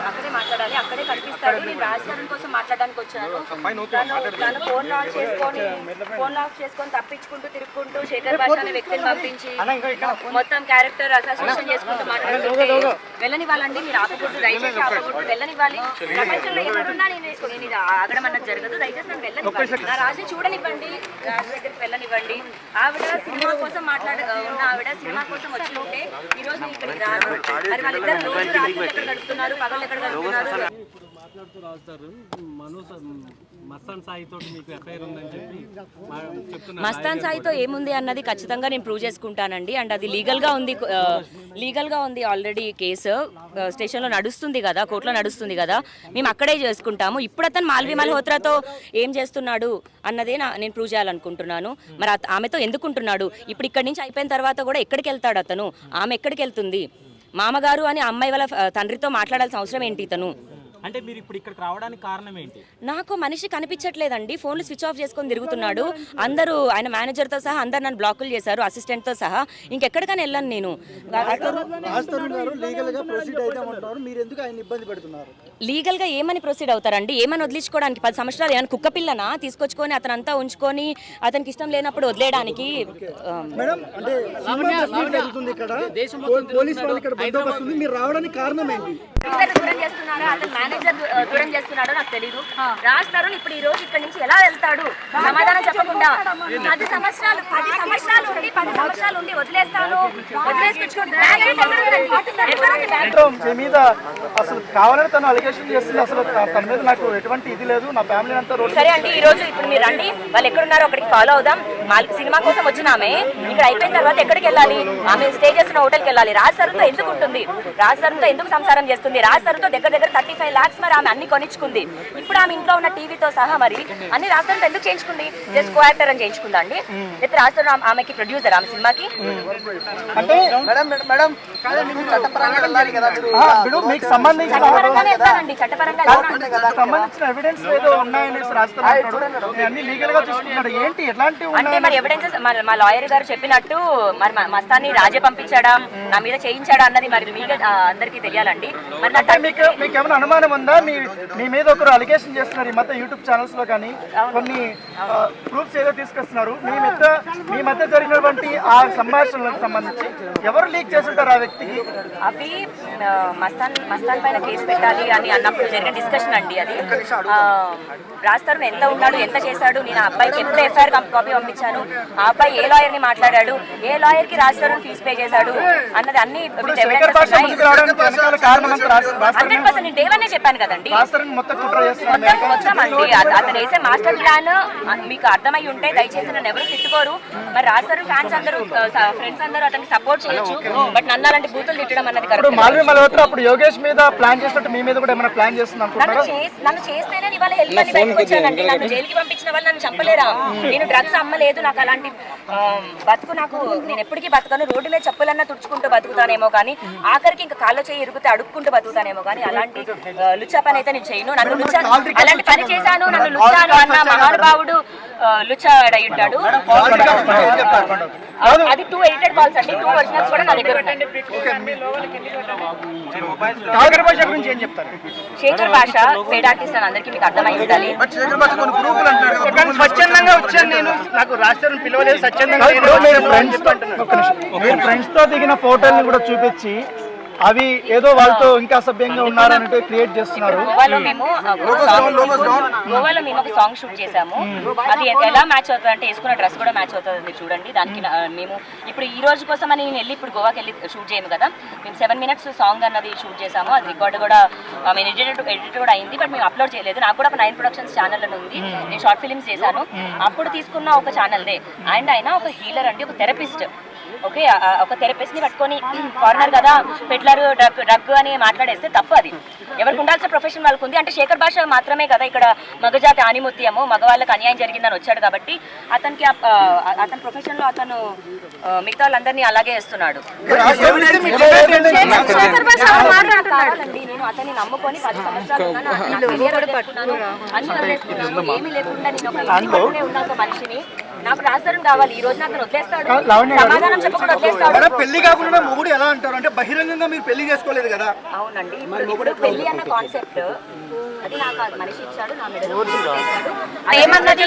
అక్కడే మాట్లాడాలి, అక్కడే కనిపిస్తాడు. నేను రాజధాని కోసం మాట్లాడడానికి వచ్చాను. తను ఫోన్ ఆఫ్ చేసుకొని తప్పించుకుంటూ తిరుగుకుంటూ శేఖర్ భాష అనే వ్యక్తిని పంపించి మొత్తం క్యారెక్టర్ అసోసియేషన్ చేసుకుంటూ మాట్లాడుతుంటే వెళ్ళనివ్వాలండి. మీరు ఆపకూడదు, దయచేసి ఆపకూడదు, వెళ్ళనివ్వాలి. ప్రపంచంలో ఎక్కడున్నా నేను ఇది ఆగడం అన్నది జరగదు. దయచేసి నన్ను వెళ్ళనివ్వండి, నా రాజుని చూడనివ్వండి, రాజు దగ్గరికి వెళ్ళనివ్వండి. ఆవిడ సినిమా కోసం ఉన్న ఆవిడ సినిమా కోసం వచ్చి ఉంటే ఈ రోజు ఇక్కడికి రాదు. మరి వాళ్ళిద్దరు రోజు రాత్రి ఎక్కడ గడుపుతున్నారు, పగలు ఎక్కడ గడుపుతున్నారు? మాట్లాడుతూ రాస్తారు మస్తాన్ సాయితో మీకు ఎఫ్ఐఆర్ ఉందని చెప్పి చెప్తున్నారు. మస్తాన్ సాయితో ఏముంది అన్నది ఖచ్చితంగా నేను ప్రూవ్ చేసుకుంటానండి. అండ్ అది లీగల్గా ఉంది ఆల్రెడీ. కేసు స్టేషన్లో నడుస్తుంది కదా, కోర్టులో నడుస్తుంది కదా, మేము అక్కడే చేసుకుంటాము. ఇప్పుడు అతను మాల్వి మల్హోత్రాతో ఏం చేస్తున్నాడు అన్నదే నేను ప్రూవ్ చేయాలనుకుంటున్నాను. మరి ఆమెతో ఎందుకుంటున్నాడు? ఇప్పుడు ఇక్కడి నుంచి అయిపోయిన తర్వాత కూడా ఎక్కడికి వెళ్తాడు అతను? ఆమె ఎక్కడికి వెళ్తుంది? మామగారు అని అమ్మాయి వాళ్ళ తండ్రితో మాట్లాడాల్సిన అవసరం ఏంటి ఇతను? అంటే మీరు ఇప్పుడు ఇక్కడికి రావడానికి కారణం ఏంటి? నాకు మనిషి కనిపించట్లేదండి. ఫోన్లు స్విచ్ ఆఫ్ చేసుకొని తిరుగుతున్నాడు. అందరూ ఆయన మేనేజర్తో సహా అందరు నన్ను బ్లాకులు చేశారు, అసిస్టెంట్తో సహా. ఇంకెక్కడికైనా వెళ్ళను నేను. లీగల్గా ఏమని ప్రొసీడ్ అవుతారండి? ఏమని వదిలించుకోవడానికి? 10 సంవత్సరాలు ఏమైనా కుక్క పిల్లనా తీసుకొచ్చుకొని అతనంతా ఉంచుకొని అతనికి ఇష్టం లేనప్పుడు వదిలేయడానికి? దూరం చేస్తున్నాడో నాకు తెలీదు. రాజ్ తరుణ్ ఇప్పుడు ఈ రోజు ఇక్కడ నుంచి ఎలా వెళ్తాడు సమాధానం చెప్పకుండా? 10 సంవత్సరాలు ఉండి వదిలేస్తాను, మీద అసలు కావాలని తను అలిగేషన్ చేస్తుంది. అసలు తన మీద నాకు ఎటువంటి ఇది లేదు. నా ఫ్యామిలీ అంతా సరే అండి. ఈ రోజు ఇప్పుడు మీరు రండి, వాళ్ళు ఎక్కడున్నారో అక్కడికి ఫాలో అవుదాం. సినిమా కోసం వచ్చిన ఆమె ఇక్కడ అయిపోయిన తర్వాత ఎక్కడికి వెళ్ళాలి? ఆమె స్టే చేస్తున్న హోటల్కి వెళ్ళాలి. రాజ్ తరుణ్తో ఎందుకు ఉంటుంది? రాజ్ తరుణ్తో ఎందుకు సంసారం చేస్తుంది? రాజ్ తరుణ్తో దగ్గర 35 lakhs మరి ఆమె అన్ని కొనిచ్చుకుంది. ఇప్పుడు ఆమె ఇంట్లో ఉన్న టీవీతో సహా మరి అన్ని రాజ్ తరుణ్తో ఎందుకు చేయించుకుంది? జస్ట్ కో యాక్టర్ అని చేయించుకుందా అండి? లేకపోతే రాజ్ తరుణ్ ఆమెకి ప్రొడ్యూసర్ ఆమె సినిమాకి? అంటే మరి ఎవిడెన్సెస్ మా లాయర్ గారు చెప్పినట్టు మరి మస్తాన్ని రాజే పంపించాడా, నా మీద చేయించాడా అన్నది మరి మీకు అందరికీ తెలియాలండి. మరి మీకు ఏమైనా అనుమానం ఉందా? మీ మీద ఒకరు అలిగేషన్ చేస్తున్నారు ఈ మధ్య యూట్యూబ్ ఛానల్స్ లో కానీ కొన్ని ప్రూఫ్స్ ఏదో తీసుకొస్తున్నారు. మీ మధ్య జరిగినటువంటి ఆ సంభాషణలకు సంబంధించి ఎవరు లీక్ చేస్తుంటారు ఆ వ్యక్తికి? అవి మస్తాన్ పైన కేసు పెట్టాలి అని అన్నప్పుడు జరిగిన డిస్కషన్ అండి అది. రాజ్ తరుణ్ ఎంత ఉన్నాడు, ఎంత చేశాడు, నేను ఆ అబ్బాయికి ఎప్పుడు ఎఫ్ఐఆర్ కాపీ పంపించాను, ఆ అబ్బాయి ఏ లాయర్ ని మాట్లాడాడు, ఏ లాయర్ కి రాజ్ తరుణ్ ఫీజు పే చేశాడు అన్నది అన్ని 100% నేను డేవన్నే చెప్పాను కదండి. మొత్తం అండి అతను వేసే మాస్టర్ ప్లాన్ మీకు అర్థమై ఉంటే దయచేసి నన్ను ఎవరు తిట్టుకోరు. మరి రాజ్ తరుణ్ ఫ్యాన్స్ అందరూ ఫ్రెండ్స్ అందరూ అతనికి సపోర్ట్ చేయొచ్చు, బట్ నన్ను అలాంటి బూతులు తిట్టడం అన్నది అప్పుడు యోగేష్ మీద ప్లాన్ చేసినట్టు మీ మీద కూడా ఏమైనా ప్లాన్ చేస్తున్నాను. నన్ను చేస్తేనే ఇవాళ హెల్ప్ అని బయటకు వచ్చానండి. నన్ను జైలుకి పంపించిన వాళ్ళు నన్ను చంపలేరా? నేను డ్రగ్స్ అమ్మలేదు, నాకు అలాంటి బతుకు నేను ఎప్పటికీ బతకను. రోడ్డు మీద చెప్పులన్నా తుడుచుకుంటూ బతుకుతానేమో కానీ ఆఖరికి ఇంకా కాళ్ళ చేయి ఇరుగుతే అడుక్కుంటూ బతుకుతానేమో కానీ అలాంటి లుచ్చా పని అయితే నేను చేయను. నన్ను అలాంటి పని చేశాను, నన్ను లుచ్చాను అన్న మహానుభావుడు లుచ్చా అయి ఉంటాడు. అది 2 ఎడిటెడ్ కాల్స్ అండి, 2 ఒరిజినల్స్ కూడా నా దగ్గర ఉన్నాయి. శేఖర్ భాష పేడ్ ఆర్టిస్ట్ అని అందరికీ మీకు అర్థమై ఉండాలి. స్వచ్ఛందంగా వచ్చాను నేను, నాకు రాష్ట్రం పిలవలేదు. స్వచ్ఛందంగా ఫ్రెండ్స్ తో దిగిన ఫోటోల్ని కూడా చూపించి అవి ఏదో వాళ్ళతో ఇంకా అసభ్యంగా ఉన్నారన్నట్టు క్రియేట్ చేస్తున్నారు. గోవాలో మేము ఒక సాంగ్ షూట్ చేసాము. అది ఎలా మ్యాచ్ అవుతుంది అంటే వేసుకున్న డ్రెస్ కూడా మ్యాచ్ అవుతుంది చూడండి. దానికి మేము ఇప్పుడు ఈ రోజు కోసం అని నేను వెళ్ళి ఇప్పుడు గోవాకి వెళ్ళి షూట్ చేయము కదా. మేము 7 minutes సాంగ్ అన్నది షూట్ చేసాము. అది రికార్డ్ కూడా మేము ఎడిట్ కూడా అయింది, బట్ మేము అప్లోడ్ చేయలేదు. నాకు కూడా ఒక 9 Productions ఛానల్ అని ఉంది. నేను షార్ట్ ఫిలిమ్స్ చేశాను. అప్పుడు తీసుకున్న ఒక ఛానల్దే. అండ్ ఆయన ఒక హీలర్ అండి, ఒక థెరపిస్ట్. ఓకే, ఒక థెరపిస్ట్ ని పట్టుకొని ఫారినర్ కదా పెట్లర్ డ్రగ్ అని మాట్లాడేస్తే తప్పు. అది ఎవరికి ఉండాల్సిన ప్రొఫెషన్ వాళ్ళకు ఉంది. అంటే శేఖర్ భాష మాత్రమే కదా ఇక్కడ మగజాతి ఆనిముత్యము, మగవాళ్ళకి అన్యాయం జరిగిందని వచ్చాడు కాబట్టి అతనికి అతని ప్రొఫెషన్ లో అతను మిగతా వాళ్ళందరినీ అలాగే వేస్తున్నాడు. కావాలండి. నేను అతన్ని నమ్ముకొని 10 సంవత్సరాలు ఉన్నాను. నాకు career వదిలేసుకున్నాను, అన్ని వదిలేసుకున్నాను. ఏమీ లేకుండా నేను ఒక ఇంటిలోనే ఉన్న ఒక మనిషిని. నాకు రాజధాని కావాలి. ఈ రోజు నాకు వదిలేస్తాడు, సమాధానం చెప్పకుండా వదిలేస్తాడు. పెళ్లి కాకుండా మొగుడు ఎలా అంటారు అంటే బహిరంగంగా మీరు పెళ్లి చేసుకోలేదు కదా. అవునండి, ఇప్పుడు పెళ్లి అన్న కాన్సెప్ట్ అది నాకు మనిషి ఇచ్చాడు, నా మీద ఏమన్నది